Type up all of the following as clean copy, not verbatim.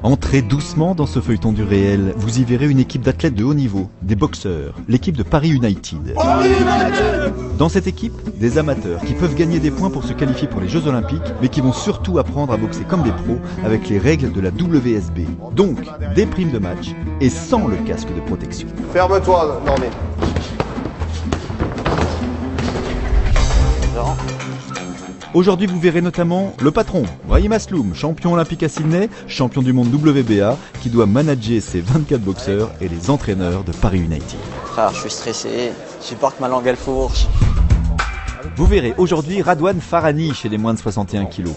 Entrez doucement dans ce feuilleton du réel. Vous y verrez une équipe d'athlètes de haut niveau, des boxeurs, l'équipe de Paris United. Dans cette équipe, des amateurs qui peuvent gagner des points pour se qualifier pour les Jeux Olympiques, mais qui vont surtout apprendre à boxer comme des pros avec les règles de la WSB. Donc, des primes de match et sans le casque de protection. Ferme-toi, Normé. Aujourd'hui, vous verrez notamment le patron, Brahim Asloum, champion olympique à Sydney, champion du monde WBA, qui doit manager ses 24 boxeurs et les entraîneurs de Paris United. Frère, je suis stressé, j'ai peur que ma langue elle fourche. Vous verrez aujourd'hui Radouane Farhani chez les moins de 61 kilos.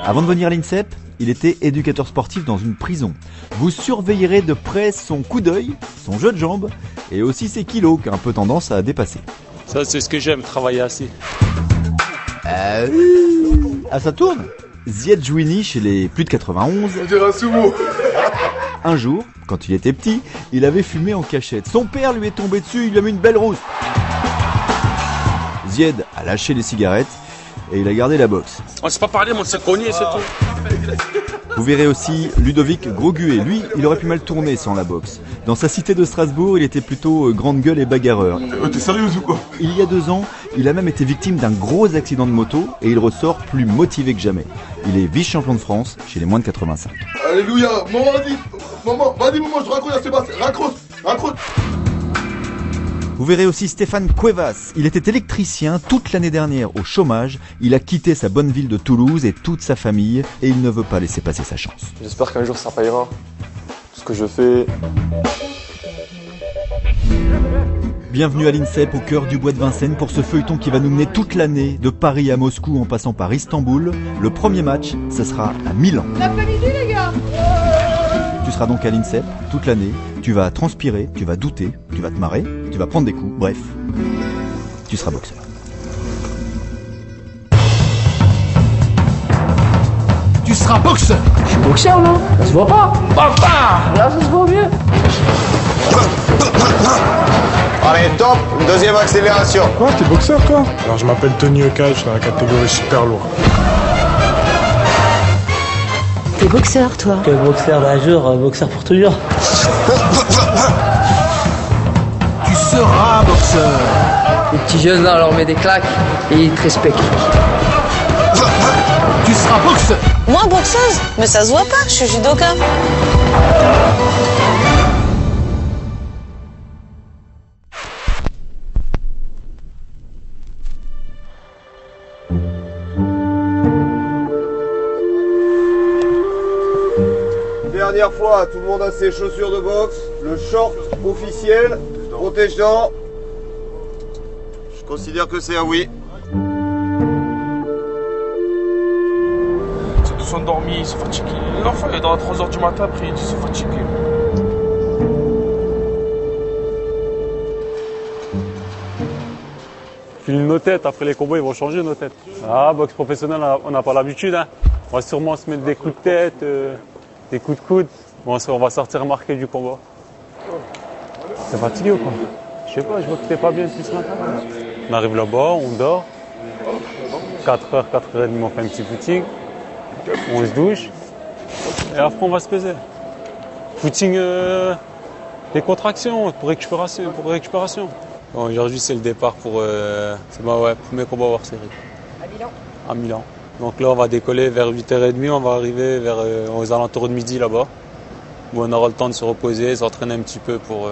Avant de venir à l'INSEP, il était éducateur sportif dans une prison. Vous surveillerez de près son coup d'œil, son jeu de jambes et aussi ses kilos qui ont un peu tendance à dépasser. Ça, c'est ce que j'aime, travailler assis. Ah, ça tourne. Zied Jouini chez les plus de 91. On dirait un sumo. Un jour, quand il était petit, il avait fumé en cachette. Son père lui est tombé dessus, il lui a mis une belle rousse. Zied a lâché les cigarettes et il a gardé la boxe. On s'est pas parlé, mais on s'est cogné, c'est tout. Vous verrez aussi Ludovic Groguet. Lui, il aurait pu mal tourner sans la boxe. Dans sa cité de Strasbourg, il était plutôt grande gueule et bagarreur. T'es sérieuse ou quoi? Il y a 2 ans, il a même été victime d'un gros accident de moto et il ressort plus motivé que jamais. Il est vice-champion de France chez les moins de 85. Alléluia. Maman, je te raccroche à Sébastien. Raccroche. Vous verrez aussi Stéphane Cuevas. Il était électricien toute l'année dernière au chômage. Il a quitté sa bonne ville de Toulouse et toute sa famille et il ne veut pas laisser passer sa chance. J'espère qu'un jour ça payera. Tout ce que je fais. Bienvenue à l'INSEP au cœur du bois de Vincennes pour ce feuilleton qui va nous mener toute l'année de Paris à Moscou en passant par Istanbul. Le premier match, ce sera à Milan. L'après-midi les gars. Tu seras donc à l'INSEP toute l'année, tu vas transpirer, tu vas douter, tu vas te marrer, tu vas prendre des coups, bref, tu seras boxeur. Tu seras boxeur. Je suis boxeur là, ça se voit pas. Là ça se voit mieux. Allez, top. Deuxième accélération. Quoi, t'es boxeur toi? Alors je m'appelle Tony Oka, je suis dans la catégorie super lourd. T'es boxeur toi. Quel boxeur d'un jour, boxeur pour toujours. Tu seras boxeur. Les petits jeunes là, on leur met des claques et ils te respectent. Tu seras boxeur. Moi, boxeuse? Mais ça se voit pas, je suis judoka. Dernière fois, tout le monde a ses chaussures de boxe, le short officiel, protège-dents. Je considère que c'est un oui. Ils sont tous endormis, ils sont fatigués. L'enfant est dans à 3h du matin, après ils sont fatigués. Puis nos têtes, après les combats, ils vont changer nos têtes. Ah, boxe professionnelle, on n'a pas l'habitude. Hein. On va sûrement se mettre des coups de tête, des coups de coude. Bon, on va sortir marqué du combat. T'es fatigué ou quoi? Je sais pas, je vois que t'es pas bien depuis ce matin. On arrive là-bas, on dort. 4h, 4h30, on fait un petit footing. On se douche. Et après, on va se peser. Footing, des contractions pour récupération. Bon, aujourd'hui, c'est le départ pour c'est ma premier combat hors série. À Milan. À Milan. Donc là, on va décoller vers 8h30, on va arriver vers aux alentours de midi là-bas, où on aura le temps de se reposer, s'entraîner un petit peu pour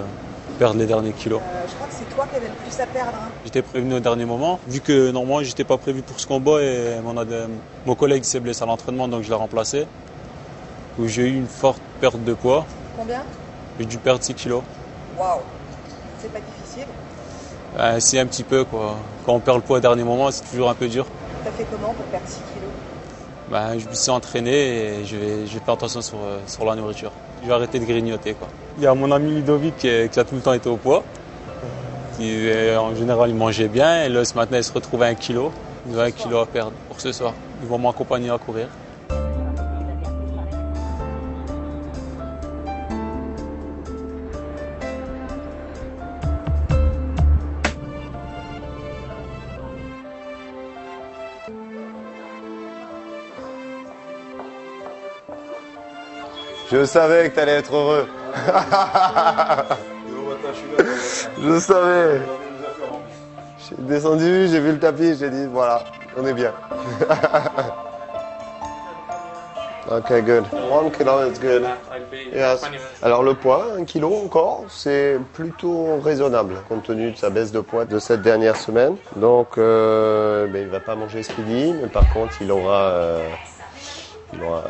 perdre les derniers kilos. Je crois que c'est toi qui avais le plus à perdre. Hein. J'étais prévenu au dernier moment, vu que normalement, j'étais pas prévu pour ce combat et mon collègue s'est blessé à l'entraînement, donc je l'ai remplacé. Où j'ai eu une forte perte de poids. Combien? J'ai dû perdre 6 kilos. Waouh. C'est pas difficile. C'est un petit peu quoi. Quand on perd le poids au dernier moment, c'est toujours un peu dur. T'as fait comment pour perdre 6 kilos? Je me suis entraîné et je vais faire attention sur la nourriture. Je vais arrêter de grignoter. Quoi. Il y a mon ami Ludovic qui a tout le temps été au poids. En général, il mangeait bien et là, ce matin, il se retrouve à 1 kilo. Il a 1 kilo à perdre pour ce soir. Ils vont m'accompagner à courir. Je savais que t'allais être heureux. Je savais. J'ai descendu, j'ai vu le tapis, j'ai dit voilà, on est bien. Ok, good. 1 kilo is good. Yes. Alors le poids, 1 kilo encore, c'est plutôt raisonnable compte tenu de sa baisse de poids de cette dernière semaine. Donc il ne va pas manger ce midi, mais par contre il aura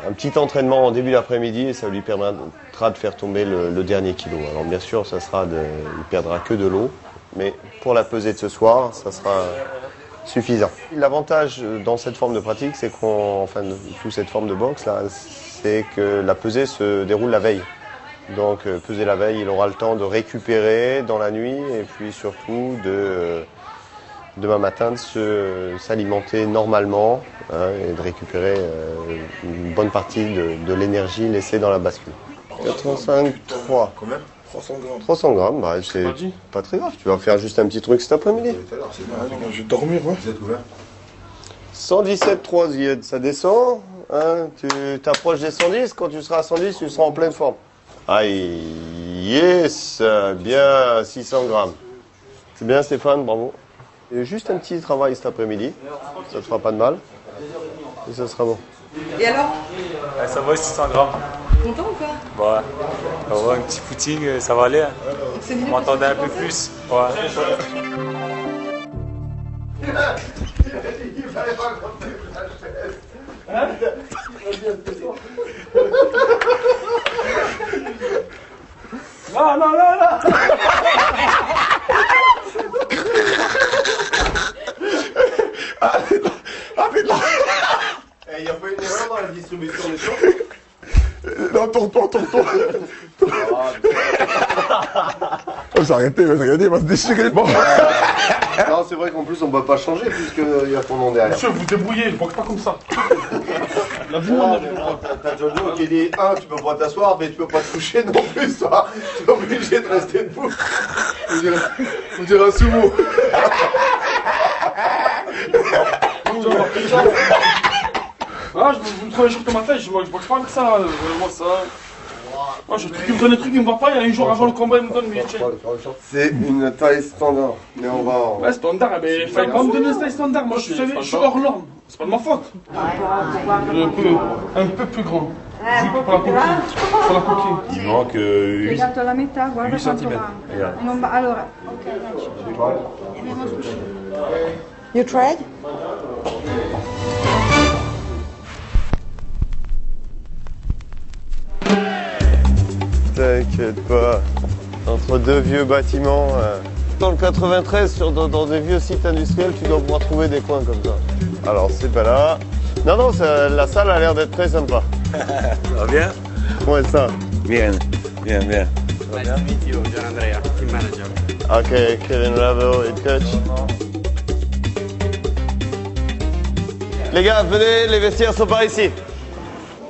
un petit entraînement en début d'après-midi et ça lui permettra de faire tomber le dernier kilo. Alors bien sûr, ça sera il perdra que de l'eau, mais pour la pesée de ce soir, ça sera suffisant. L'avantage dans cette forme de pratique, c'est toute cette forme de boxe là, c'est que la pesée se déroule la veille. Donc peser la veille, il aura le temps de récupérer dans la nuit et puis surtout demain matin de s'alimenter normalement et de récupérer une bonne partie de l'énergie laissée dans la bascule. 85,3. Combien 300 grammes. 300 grammes, bah, c'est pas très grave. Tu vas faire juste un petit truc cet après-midi. Je vais dormir, ouais. Vous êtes combien 117,3 Zied, ça descend. Hein, tu t'approches des 110. Quand tu seras à 110, tu seras en pleine forme. Aïe, yes, bien 600 grammes. C'est bien Stéphane, bravo. Et juste un petit travail cet après-midi. Ça ne te fera pas de mal. Et ça sera bon. Et alors? Ça va, 600 grammes. Content ou pas? Ouais. Ça va, un petit footing, ça va aller. Hein. C'est mieux. On m'entendait un peu plus. Ouais. Non. Il n'y a pas une erreur dans la distribution des choses? Non, tourne-toi. Oh, j'ai arrêté, regardez, il va se déchirer. Bon. Non, c'est vrai qu'en plus on ne peut pas changer puisqu'il y a ton nom derrière. Monsieur, vous débrouillez, je boxe pas comme ça. La vie, T'as Jojo qui dit tu peux pas t'asseoir, mais tu peux pas te coucher non plus, toi. Tu es obligé de rester debout. On dirait un sumo. Ah, vous me trouvez jour que ma tête, je boxe pas avec ça. Moi, ça. Moi, il me donne des trucs, il me va pas. Il y a un jour avant le combat, il me donne mes tiens. C'est une taille standard, mais on va en... Ouais, standard, mais il fallait pas me donner une taille standard. Moi, je suis hors norme. C'est pas de ma faute. Un peu plus grand. Pour la coquille. Il manque 8 cm. Allora, You tried? T'inquiète pas, entre deux vieux bâtiments, dans le 93, dans des vieux sites industriels, tu dois pouvoir trouver des coins comme ça. Alors c'est pas là. Non, la salle a l'air d'être très sympa. Ça va bien? Comment est ça? Bien. Nice to meet you, Gian Andrea, team manager. Ok, Kevin Ravo, head coach. Les gars, venez, les vestiaires sont par ici.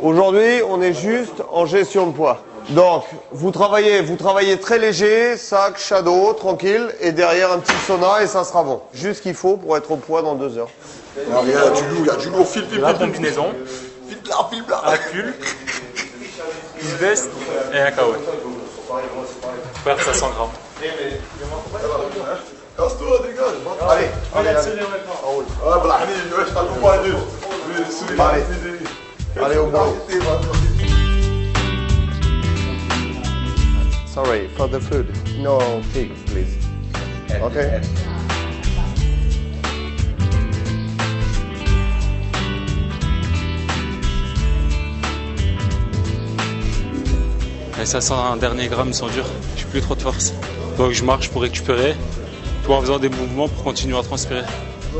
Aujourd'hui, on est juste en gestion de poids. Donc, vous travaillez très léger, sac, shadow, tranquille, et derrière un petit sauna et ça sera bon. Juste ce qu'il faut pour être au poids dans 2 heures. Alors, il y a du lourd, fil. La combinaison, Fil blanc. un pull, une veste et un caouet. Faire 500 grammes. Casse-toi, dégage. Allez, allez au bout. Sorry, for the food. No pig, please. Okay. Les 500 derniers grammes sont durs, j'ai plus trop de force. Donc je marche pour récupérer, tout en faisant des mouvements pour continuer à transpirer.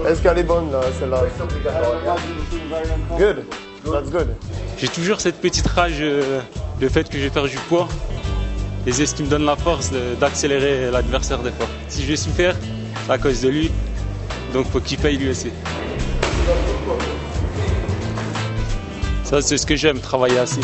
Est-ce qu'elle est bonne là, celle-là? Good, that's good. J'ai toujours cette petite rage, le fait que je vais faire du poids. Et c'est ce qui me donne la force d'accélérer l'adversaire des fois. Si je vais souffrir, c'est à cause de lui, donc faut qu'il paye lui aussi. Ça c'est ce que j'aime, travailler assis.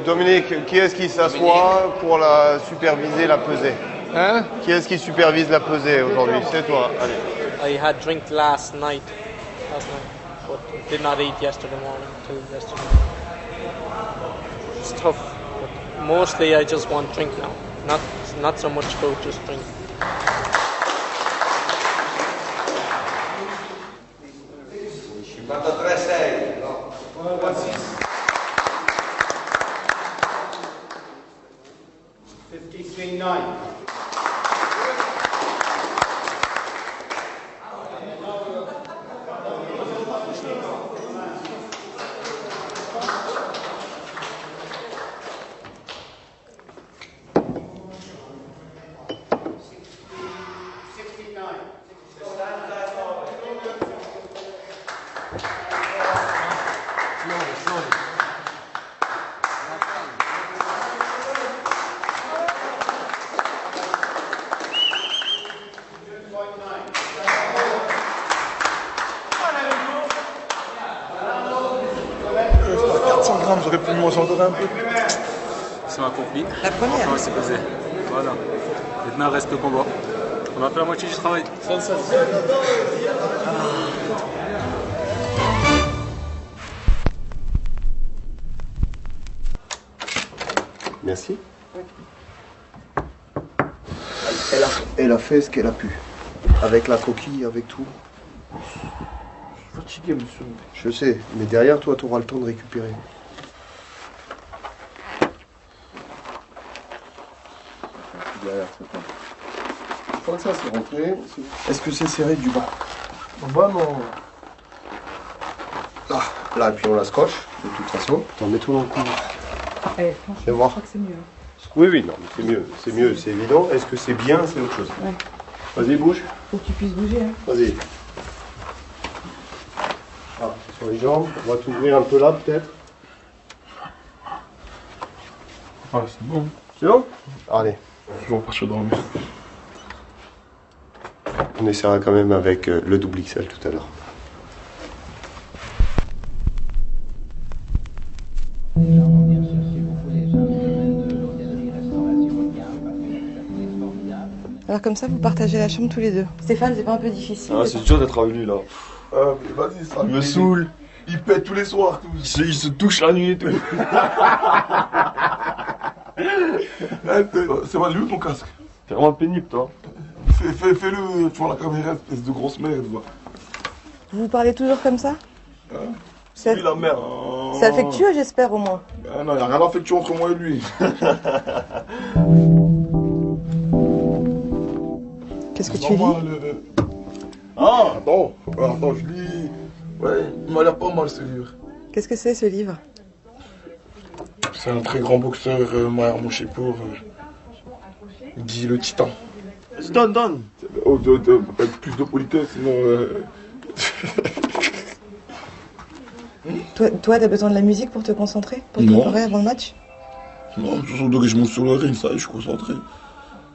Dominique, qui est-ce qui s'assoit pour superviser la pesée? Hein? Qui est-ce qui supervise la pesée aujourd'hui? C'est toi. Allez. I had drink last night, but did not eat yesterday morning till yesterday. It's tough. But mostly I just want drink now. Not so much food, just drink. J'aurais pu m'en sortir un peu. C'est accompli. La première. On s'est posé. Voilà. Maintenant, reste le combat. On a fait la moitié du travail. Merci. Elle a fait ce qu'elle a pu. Avec la coquille, avec tout. Je suis fatigué, monsieur. Je sais, mais derrière toi, tu auras le temps de récupérer. Derrière, c'est toi. Je crois que ça, c'est rentré. Est-ce que c'est serré du bas? En bas, non. Là, et puis on la scotche, de toute façon. T'en mets tout dans le cou. Eh, franchement, Fais voir. je crois que c'est mieux. Oui, oui, non, mais c'est mieux, c'est évident. Est-ce que c'est bien, c'est autre chose. Ouais. Vas-y, bouge. Faut que tu puisses bouger. Hein. Vas-y. Sur les jambes, on va t'ouvrir un peu là, peut-être. Ah, c'est bon. C'est bon? Allez. Je vais repartir dormir. On essaiera quand même avec le double XL tout à l'heure. Alors comme ça, vous partagez la chambre tous les deux. Stéphane, c'est pas un peu difficile? Ah, c'est dur d'être revenu là. Ah, mais vas-y, ça Il me saoule. Il pète tous les soirs. Tout. Il se touche la nuit et tout. C'est mal, lui ton casque. C'est vraiment pénible, toi. Fais-le, tu vois la caméra, espèce de grosse merde. Va. Vous vous parlez toujours comme ça? C'est lui la merde. C'est affectueux, j'espère, au moins. Ah non, il n'y a rien d'affectueux entre moi et lui. Qu'est-ce que tu lis? Ah, attends, je lis. Ouais, il m'a l'air pas mal ce livre. Qu'est-ce que c'est, ce livre? C'est un très grand boxeur, Maher Moshipour, dit le Titan. Donne. Oh, avec plus de politesse, sinon... Toi, t'as besoin de la musique pour te concentrer? Pour te Non. préparer avant le match? Non, surtout que je monte sur le ring, ça y est, je suis concentré.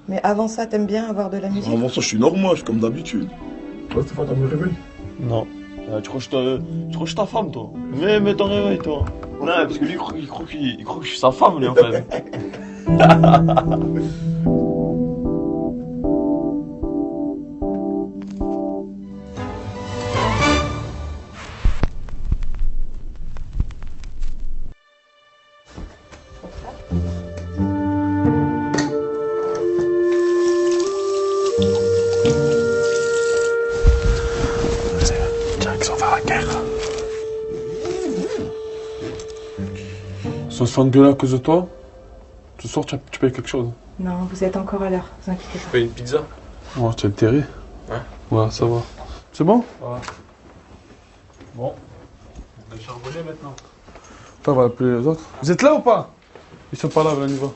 Mais avant ça, t'aimes bien avoir de la musique? Avant ça, je suis normal, je suis comme d'habitude. Toi, Stéphane, t'as me réveillé? Non. Tu crois que je suis ta femme, toi? Mais ton réveil, toi. Non, parce que lui, il croit que je suis sa femme, lui, en fait. Direction vers la guerre. Si on se fait engueuler à cause de toi, ce soir tu payes quelque chose. Non, vous êtes encore à l'heure, vous inquiétez pas. Je fais une pizza. Oh, tu as le terri? Ouais. Ouais, ça va. C'est bon? Ouais. Bon. On va charbonner maintenant. Attends, on va appeler les autres. Vous êtes là ou pas? Ils sont pas là, on y va.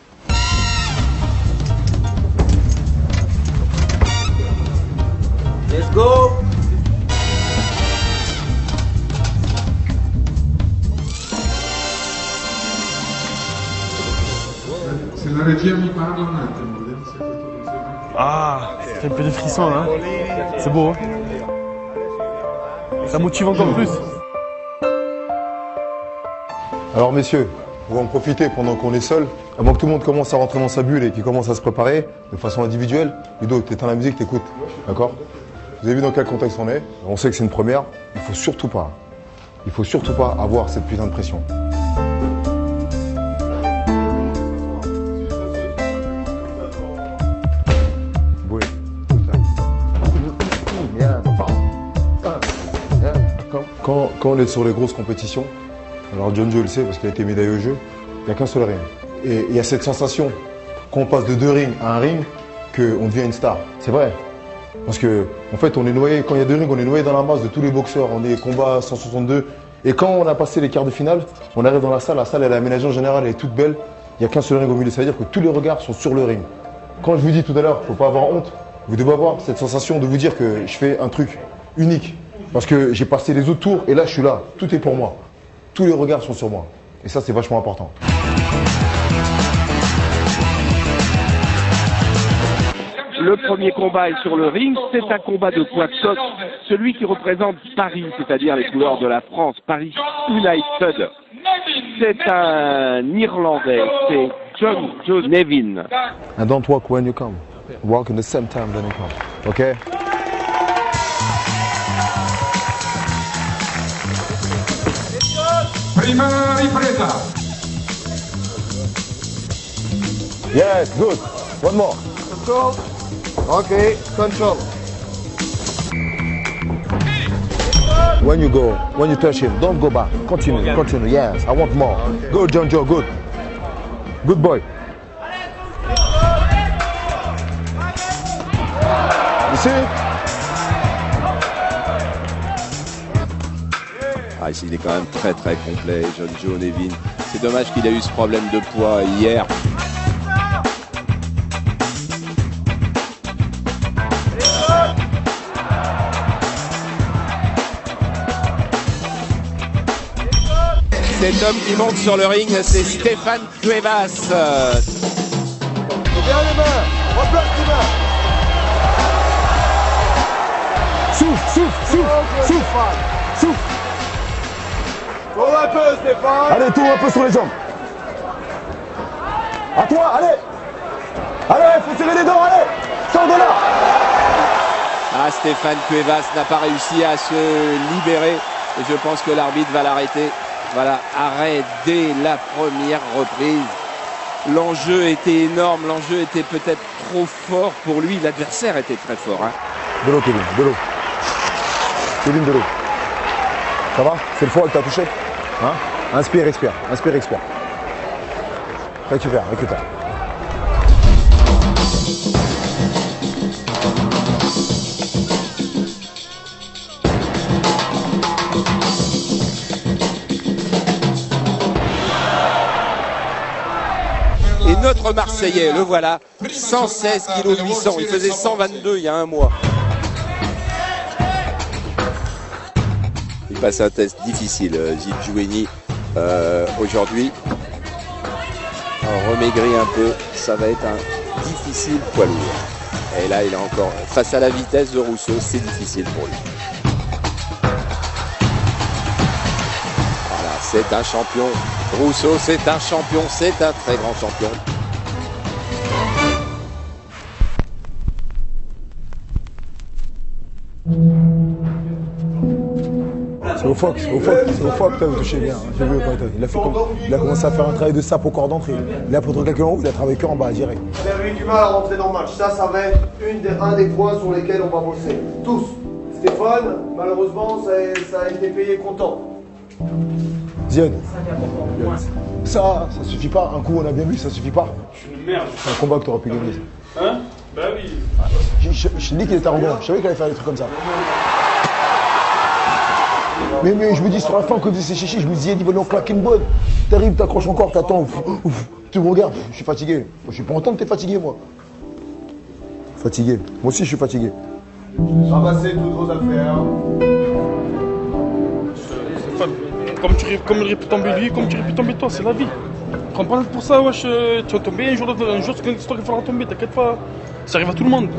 Let's go! Ah, j'ai un peu de frisson là. C'est beau, hein? Ça motive encore plus. Alors messieurs, on va en profiter pendant qu'on est seul, avant que tout le monde commence à rentrer dans sa bulle et qu'il commence à se préparer de façon individuelle. Ludo, t'éteins la musique, t'écoutes, d'accord? Vous avez vu dans quel contexte on est? On sait que c'est une première, il faut surtout pas avoir cette putain de pression. Quand on est sur les grosses compétitions, alors John Joe le sait parce qu'il a été médaillé au jeu, il n'y a qu'un seul ring. Et il y a cette sensation, quand on passe de 2 rings à un ring, qu'on devient une star. C'est vrai. Parce que, en fait, on est noyé, quand il y a 2 rings, on est noyé dans la masse de tous les boxeurs. On est combat 162. Et quand on a passé les quarts de finale, on arrive dans la salle elle est aménagée en général, elle est toute belle. Il n'y a qu'un seul ring au milieu, ça veut dire que tous les regards sont sur le ring. Quand je vous dis tout à l'heure, il ne faut pas avoir honte, vous devez avoir cette sensation de vous dire que je fais un truc unique. Parce que j'ai passé les autres tours et là, je suis là. Tout est pour moi. Tous les regards sont sur moi. Et ça, c'est vachement important. Le premier combat est sur le ring, c'est un combat de poids de coq, celui qui représente Paris, c'est-à-dire les couleurs de la France, Paris United. C'est un Irlandais, c'est John Joe Nevin. And don't walk when you come. Walk in the same time when you come. Okay? Prima ripresa. Yes, good. One more. Control. Okay, control. When you touch him, don't go back. Continue, continue. Yes, I want more. Good, John Joe, good. Good boy. You see? Ah, il est quand même très complet, John Joe Nevin. C'est dommage qu'il a eu ce problème de poids hier. Cet homme qui monte sur le ring, c'est Stéphane Cuevas. Bien les mains, replace les mains. Souffle. Tourne un peu, Stéphane. Allez, tourne un peu sur les jambes. À toi, allez. Allez, faut tirer les dents, allez. Sors de là. Ah, Stéphane Cuevas n'a pas réussi à se libérer. Et je pense que l'arbitre va l'arrêter. Voilà, arrêt dès la première reprise. L'enjeu était énorme, l'enjeu était peut-être trop fort pour lui. L'adversaire était très fort. Hein. De l'eau, Kevin, de l'eau. Kevin, de l'eau. Ça va? C'est le foie que t'as touché? Hein? Inspire, expire. Inspire, expire. Récupère. Et notre Marseillais, le voilà, 116 kg 800. Il faisait 122 il y a un mois. Il passe un test difficile, Zid Joueni, aujourd'hui. Alors, remaigri un peu, ça va être un difficile poids lourd. Et là, il est encore face à la vitesse de Rousseau, c'est difficile pour lui. Voilà, c'est un champion. Rousseau, c'est un champion, c'est un très grand champion. C'est au Fox que t'avais touché bien. J'ai vu il a commencé à faire un travail de sape au corps d'entrée. Il a pris quelqu'un en haut, il a travaillé que en bas, direct. Il avait eu du mal à rentrer dans le match. Ça va être un des points sur lesquels on va bosser. Tous. Stéphane, malheureusement, ça a été payé comptant. Zion, ça suffit pas. Un coup, on a bien vu, ça suffit pas. Je suis une merde. C'est un combat que t'aurais pu gagner. Hein? Bah oui. Je t'ai dit qu'il était arrogant. Je savais qu'il allait faire des trucs comme ça. Mais je me dis sur la fin, quand c'est chichi, je me dis, il va nous claquer une bonne. T'arrives, t'accroches encore, t'attends. Tu me regardes, je suis fatigué. Moi, je suis pas content que t'es fatigué, moi. Fatigué. Moi aussi, je suis fatigué. Ramassez toutes vos affaires. Comme il répète tomber lui, comme tu répètes tomber toi, c'est la vie. Prends pas pour ça, wesh. Tu vas tomber un jour, c'est une histoire qu'il faudra tomber, t'inquiète pas. Ça arrive à tout le monde.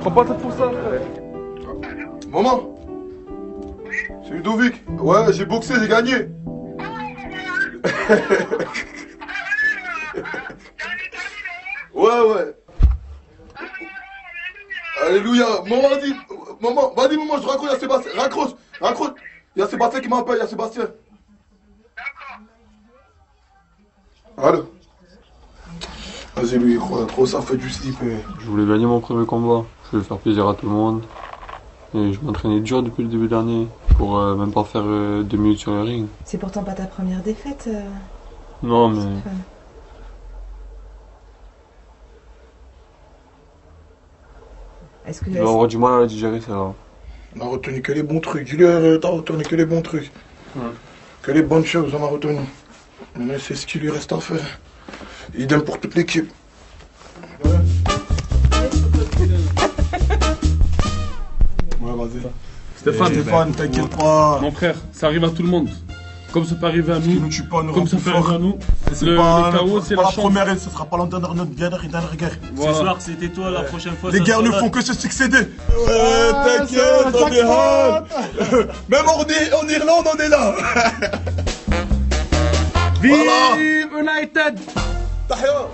Prends pas la tête pour ça, frère. Maman, c'est Ludovic. Ouais, j'ai boxé, j'ai gagné. Ouais. Alléluia. Maman, vas-y, maman, je raccroche, il y a Sébastien. Raccroche. Il y a Sébastien qui m'appelle, il y a Sébastien. Allô. Vas-y, lui, il croit trop, ça fait du slip. Je voulais gagner mon premier combat. Je voulais faire plaisir à tout le monde. Et je m'entraînais dur depuis le début de l'année pour même pas faire 2 minutes sur le ring. C'est pourtant pas ta première défaite. Non, mais... Stéphane. Est-ce que... Je vais avoir du mal à la digérer, celle-là. On a retenu que les bons trucs. Dis-lui, t'as retenu que les bons trucs. Que les bonnes choses, on a retenu. Mais c'est ce qui lui reste à faire. Idem pour toute l'équipe. Ouais, vas-y. Stéphane, t'inquiète pas. Mon frère, ça arrive à tout le monde. Comme ça peut arriver à nous. Comme ça peut arriver à nous. Le chaos, c'est la chance. première et ce sera pas l'entendre dans notre guerre et dans notre guerre. Ce soir, c'était toi, la prochaine fois. Les guerres ne font que se succéder. Ouais, t'inquiète, on est hard. Même en Irlande, on est là. Vive United! Tahia.